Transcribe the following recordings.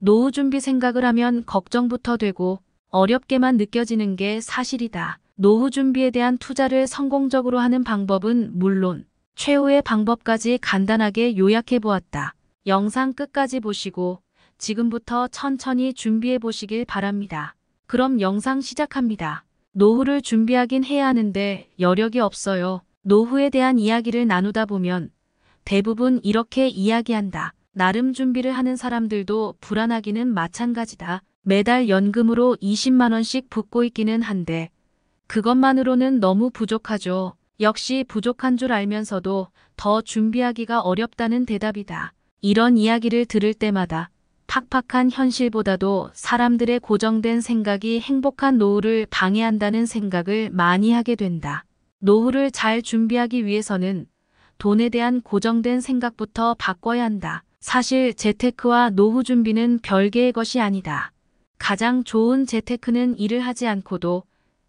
노후 준비 생각을 하면 걱정부터 되고 어렵게만 느껴지는 게 사실이다. 노후 준비에 대한 투자를 성공적으로 하는 방법은 물론 최후의 방법까지 간단하게 요약해 보았다. 영상 끝까지 보시고 지금부터 천천히 준비해 보시길 바랍니다. 그럼 영상 시작합니다. 노후를 준비하긴 해야 하는데 여력이 없어요. 노후에 대한 이야기를 나누다 보면 대부분 이렇게 이야기한다. 나름 준비를 하는 사람들도 불안하기는 마찬가지다. 매달 연금으로 20만 원씩 붓고 있기는 한데 그것만으로는 너무 부족하죠. 역시 부족한 줄 알면서도 더 준비하기가 어렵다는 대답이다. 이런 이야기를 들을 때마다 팍팍한 현실보다도 사람들의 고정된 생각이 행복한 노후를 방해한다는 생각을 많이 하게 된다. 노후를 잘 준비하기 위해서는 돈에 대한 고정된 생각부터 바꿔야 한다. 사실 재테크와 노후 준비는 별개의 것이 아니다. 가장 좋은 재테크는 일을 하지 않고도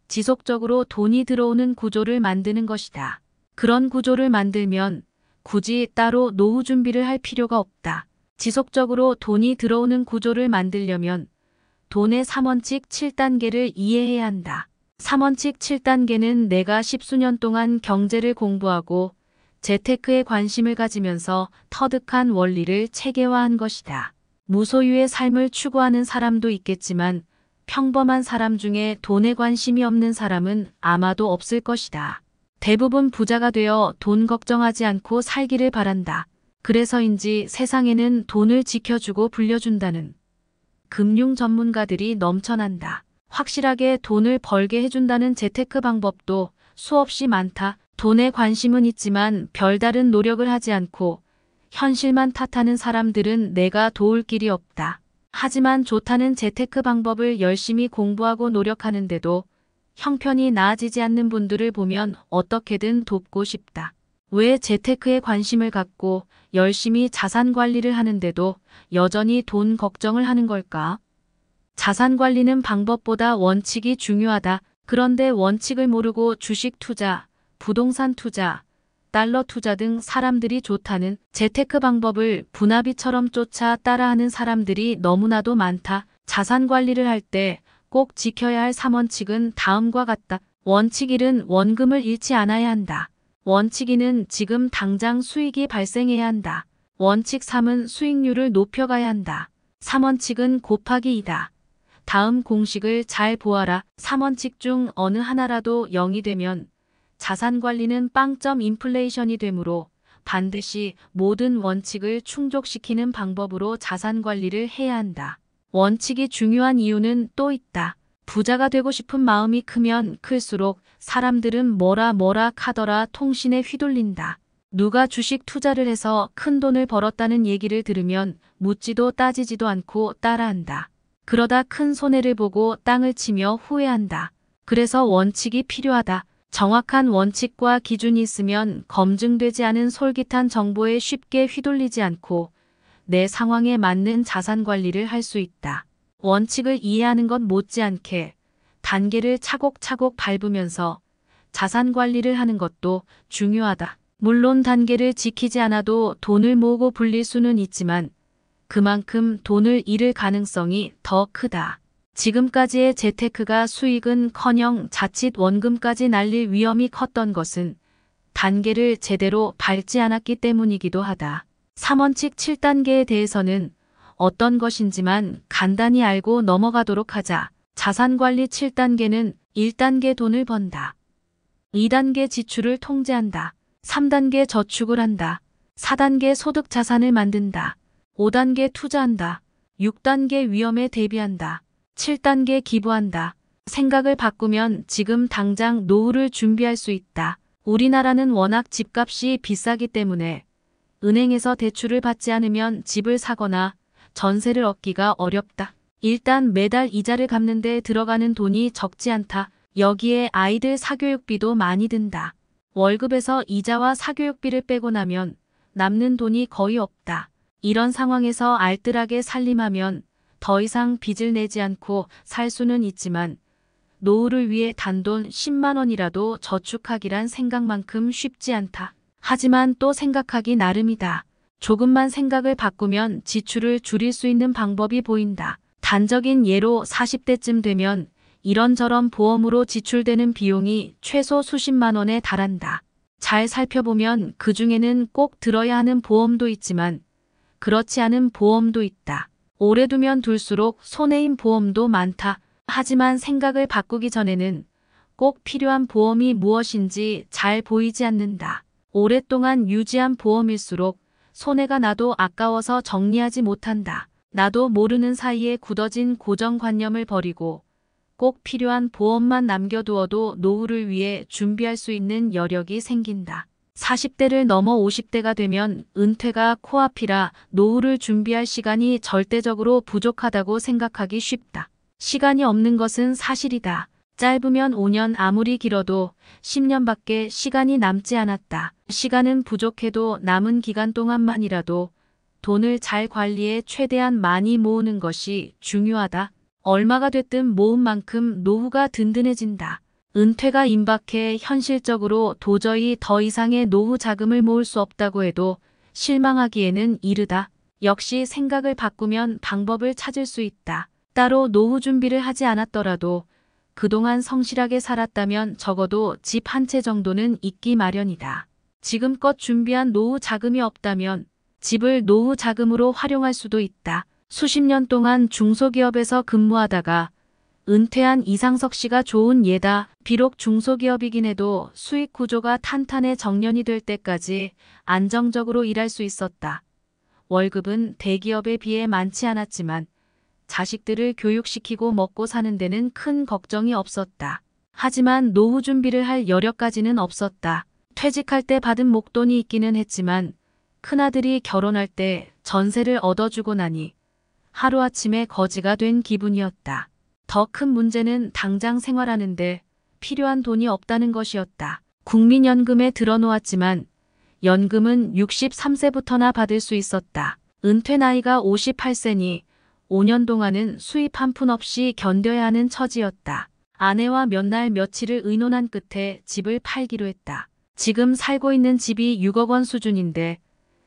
지속적으로 돈이 들어오는 구조를 만드는 것이다. 그런 구조를 만들면 굳이 따로 노후 준비를 할 필요가 없다. 지속적으로 돈이 들어오는 구조를 만들려면 돈의 3원칙 7단계를 이해해야 한다. 3원칙 7단계는 내가 십수년 동안 경제를 공부하고 재테크에 관심을 가지면서 터득한 원리를 체계화한 것이다. 무소유의 삶을 추구하는 사람도 있겠지만 평범한 사람 중에 돈에 관심이 없는 사람은 아마도 없을 것이다. 대부분 부자가 되어 돈 걱정하지 않고 살기를 바란다. 그래서인지 세상에는 돈을 지켜주고 불려준다는 금융 전문가들이 넘쳐난다. 확실하게 돈을 벌게 해준다는 재테크 방법도 수없이 많다. 돈에 관심은 있지만 별다른 노력을 하지 않고 현실만 탓하는 사람들은 내가 도울 길이 없다. 하지만 좋다는 재테크 방법을 열심히 공부하고 노력하는데도 형편이 나아지지 않는 분들을 보면 어떻게든 돕고 싶다. 왜 재테크에 관심을 갖고 열심히 자산 관리를 하는데도 여전히 돈 걱정을 하는 걸까? 자산 관리는 방법보다 원칙이 중요하다. 그런데 원칙을 모르고 주식 투자, 부동산 투자, 달러 투자 등 사람들이 좋다는 재테크 방법을 분화비처럼 쫓아 따라하는 사람들이 너무나도 많다. 자산 관리를 할 때 꼭 지켜야 할 3원칙은 다음과 같다. 원칙 1은 원금을 잃지 않아야 한다. 원칙 2는 지금 당장 수익이 발생해야 한다. 원칙 3은 수익률을 높여가야 한다. 3원칙은 곱하기 2다. 다음 공식을 잘 보아라. 3원칙 중 어느 하나라도 0이 되면 자산 관리는 빵점 인플레이션이 되므로 반드시 모든 원칙을 충족시키는 방법으로 자산 관리를 해야 한다. 원칙이 중요한 이유는 또 있다. 부자가 되고 싶은 마음이 크면 클수록 사람들은 뭐라 카더라 통신에 휘둘린다. 누가 주식 투자를 해서 큰 돈을 벌었다는 얘기를 들으면 묻지도 따지지도 않고 따라한다. 그러다 큰 손해를 보고 땅을 치며 후회한다. 그래서 원칙이 필요하다. 정확한 원칙과 기준이 있으면 검증되지 않은 솔깃한 정보에 쉽게 휘둘리지 않고 내 상황에 맞는 자산 관리를 할 수 있다. 원칙을 이해하는 것 못지않게 단계를 차곡차곡 밟으면서 자산 관리를 하는 것도 중요하다. 물론 단계를 지키지 않아도 돈을 모으고 불릴 수는 있지만 그만큼 돈을 잃을 가능성이 더 크다. 지금까지의 재테크가 수익은커녕 자칫 원금까지 날릴 위험이 컸던 것은 단계를 제대로 밟지 않았기 때문이기도 하다. 3원칙 7단계에 대해서는 어떤 것인지만 간단히 알고 넘어가도록 하자. 자산관리 7단계는 1단계 돈을 번다. 2단계 지출을 통제한다. 3단계 저축을 한다. 4단계 소득 자산을 만든다. 5단계 투자한다. 6단계 위험에 대비한다. 7단계 기부한다. 생각을 바꾸면 지금 당장 노후를 준비할 수 있다. 우리나라는 워낙 집값이 비싸기 때문에 은행에서 대출을 받지 않으면 집을 사거나 전세를 얻기가 어렵다. 일단 매달 이자를 갚는 데 들어가는 돈이 적지 않다. 여기에 아이들 사교육비도 많이 든다. 월급에서 이자와 사교육비를 빼고 나면 남는 돈이 거의 없다. 이런 상황에서 알뜰하게 살림하면 더 이상 빚을 내지 않고 살 수는 있지만 노후를 위해 단돈 10만 원이라도 저축하기란 생각만큼 쉽지 않다. 하지만 또 생각하기 나름이다. 조금만 생각을 바꾸면 지출을 줄일 수 있는 방법이 보인다. 단적인 예로 40대쯤 되면 이런저런 보험으로 지출되는 비용이 최소 수십만 원에 달한다. 잘 살펴보면 그 중에는 꼭 들어야 하는 보험도 있지만 그렇지 않은 보험도 있다. 오래 두면 둘수록 손해인 보험도 많다. 하지만 생각을 바꾸기 전에는 꼭 필요한 보험이 무엇인지 잘 보이지 않는다. 오랫동안 유지한 보험일수록 손해가 나도 아까워서 정리하지 못한다. 나도 모르는 사이에 굳어진 고정관념을 버리고 꼭 필요한 보험만 남겨두어도 노후를 위해 준비할 수 있는 여력이 생긴다. 40대를 넘어 50대가 되면 은퇴가 코앞이라 노후를 준비할 시간이 절대적으로 부족하다고 생각하기 쉽다. 시간이 없는 것은 사실이다. 짧으면 5년, 아무리 길어도 10년밖에 시간이 남지 않았다. 시간은 부족해도 남은 기간 동안만이라도 돈을 잘 관리해 최대한 많이 모으는 것이 중요하다. 얼마가 됐든 모은 만큼 노후가 든든해진다. 은퇴가 임박해 현실적으로 도저히 더 이상의 노후 자금을 모을 수 없다고 해도 실망하기에는 이르다. 역시 생각을 바꾸면 방법을 찾을 수 있다. 따로 노후 준비를 하지 않았더라도 그동안 성실하게 살았다면 적어도 집 한 채 정도는 있기 마련이다. 지금껏 준비한 노후 자금이 없다면 집을 노후 자금으로 활용할 수도 있다. 수십 년 동안 중소기업에서 근무하다가 은퇴한 이상석 씨가 좋은 예다. 비록 중소기업이긴 해도 수익 구조가 탄탄해 정년이 될 때까지 안정적으로 일할 수 있었다. 월급은 대기업에 비해 많지 않았지만 자식들을 교육시키고 먹고 사는 데는 큰 걱정이 없었다. 하지만 노후 준비를 할 여력까지는 없었다. 퇴직할 때 받은 목돈이 있기는 했지만 큰아들이 결혼할 때 전세를 얻어주고 나니 하루아침에 거지가 된 기분이었다. 더 큰 문제는 당장 생활하는데 필요한 돈이 없다는 것이었다. 국민연금에 들어놓았지만 연금은 63세부터나 받을 수 있었다. 은퇴 나이가 58세니 5년 동안은 수입 한 푼 없이 견뎌야 하는 처지였다. 아내와 몇 날 며칠을 의논한 끝에 집을 팔기로 했다. 지금 살고 있는 집이 6억 원 수준인데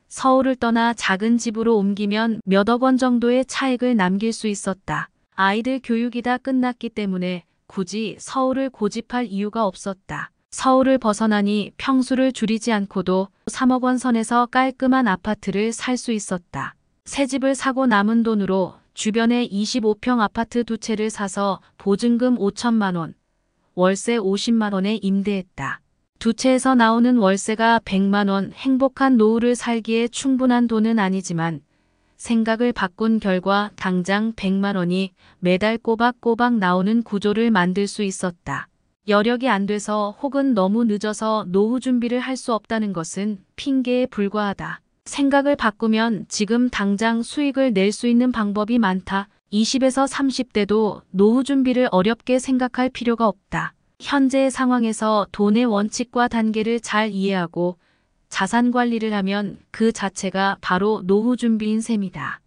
서울을 떠나 작은 집으로 옮기면 몇억 원 정도의 차익을 남길 수 있었다. 아이들 교육이 다 끝났기 때문에 굳이 서울을 고집할 이유가 없었다. 서울을 벗어나니 평수를 줄이지 않고도 3억 원 선에서 깔끔한 아파트를 살 수 있었다. 새 집을 사고 남은 돈으로 주변에 25평 아파트 2채를 사서 보증금 5천만 원, 월세 50만 원에 임대했다. 2채에서 나오는 월세가 100만 원, 행복한 노후를 살기에 충분한 돈은 아니지만 생각을 바꾼 결과 당장 100만 원이 매달 꼬박꼬박 나오는 구조를 만들 수 있었다. 여력이 안 돼서 혹은 너무 늦어서 노후 준비를 할 수 없다는 것은 핑계에 불과하다. 생각을 바꾸면 지금 당장 수익을 낼 수 있는 방법이 많다. 20에서 30대도 노후 준비를 어렵게 생각할 필요가 없다. 현재의 상황에서 돈의 원칙과 단계를 잘 이해하고 자산 관리를 하면 그 자체가 바로 노후 준비인 셈이다.